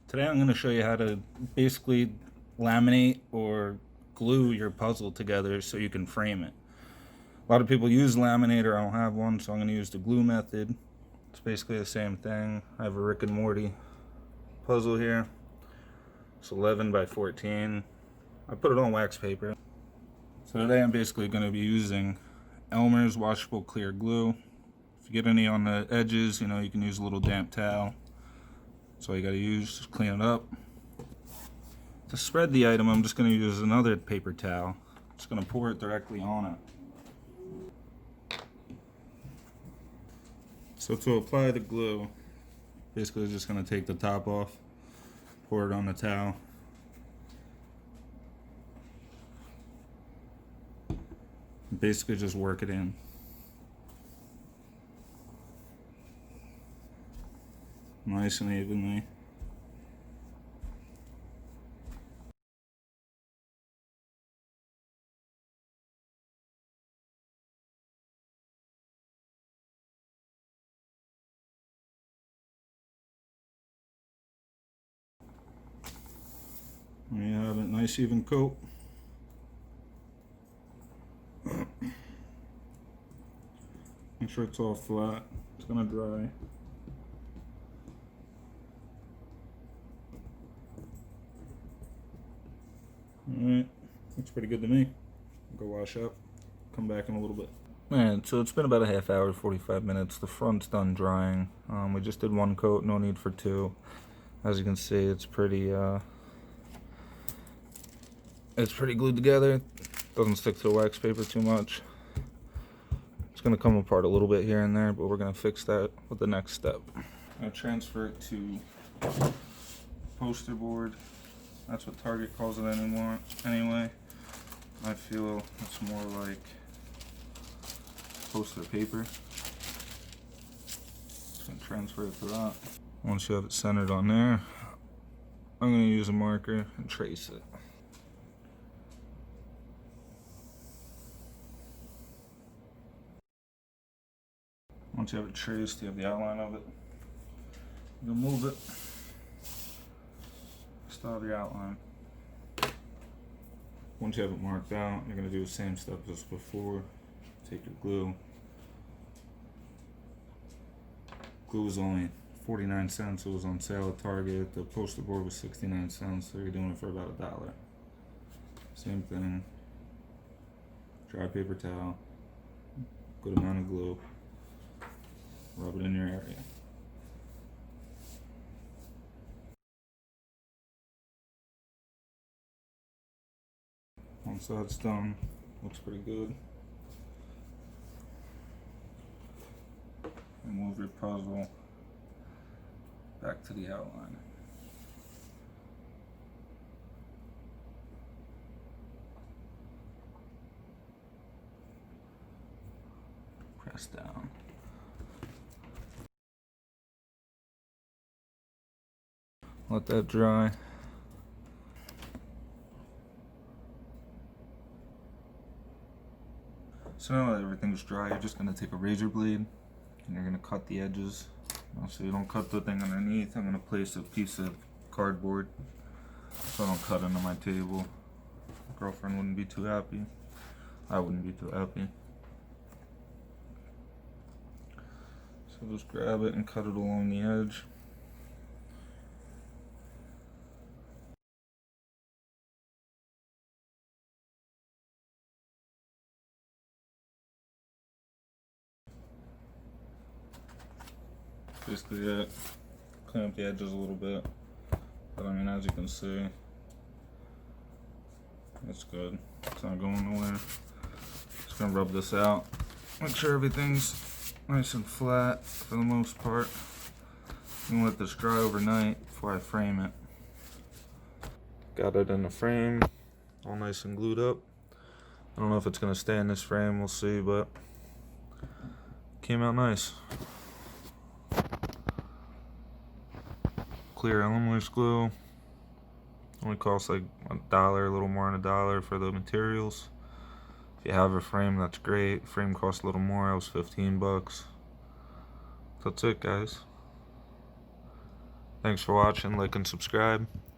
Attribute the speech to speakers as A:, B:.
A: Today I'm going to show you how to basically laminate or glue your puzzle together so you can frame it. A lot of people use laminator. I don't have one, so I'm going to use the glue method. It's basically the same thing. I have a Rick and Morty puzzle here. It's 11 by 14. I put it on wax paper. So today I'm basically going to be using Elmer's washable clear glue. If you get any on the edges, you can use a little damp towel. That's all you got to use, just clean it up. To spread the item, I'm just going to use another paper towel. Just going to pour it directly on it. So to apply the glue, basically just going to take the top off, pour it on the towel. Basically just work it in. Nice and evenly. There you have it, nice even coat. Make sure it's all flat. It's gonna dry. Alright, looks pretty good to me. Go wash up, come back in a little bit. Alright, so it's been about a half hour, 45 minutes. The front's done drying. We just did one coat, no need for two. As you can see, it's pretty glued together. Doesn't stick to the wax paper too much. It's gonna come apart a little bit here and there, but we're gonna fix that with the next step. I'll transfer it to poster board. That's what Target calls it anyway. I feel it's more like poster paper. Just gonna transfer it to that. Once you have it centered on there, I'm gonna use a marker and trace it. Once you have it traced, you have the outline of it. You'll move it. Still have your outline. Once you have it marked out, you're going to do the same steps as before. Take your glue. Glue was only 49 cents. It was on sale at Target. The poster board was 69 cents, so you're doing it for about $1. Same thing. Dry paper towel. Good amount of glue. Rub it in your area. Once that's done, looks pretty good. And move your puzzle back to the outline. Press down. Let that dry. So now that everything's dry, you're just going to take a razor blade and you're going to cut the edges. So you don't cut the thing underneath. I'm going to place a piece of cardboard so I don't cut into my table. My girlfriend wouldn't be too happy. I wouldn't be too happy. So just grab it and cut it along the edge. Basically it. Clean up the edges a little bit. But I mean, as you can see, it's good. It's not going nowhere. Just gonna rub this out. Make sure everything's nice and flat for the most part. I'm gonna let this dry overnight before I frame it. Got it in the frame, all nice and glued up. I don't know if it's gonna stay in this frame, we'll see, but came out nice. Clear Elmer's glue. Only costs like $1, a little more than $1 for the materials. If you have a frame, that's great. Frame costs a little more. It was 15 bucks. That's it, guys. Thanks for watching, like and subscribe.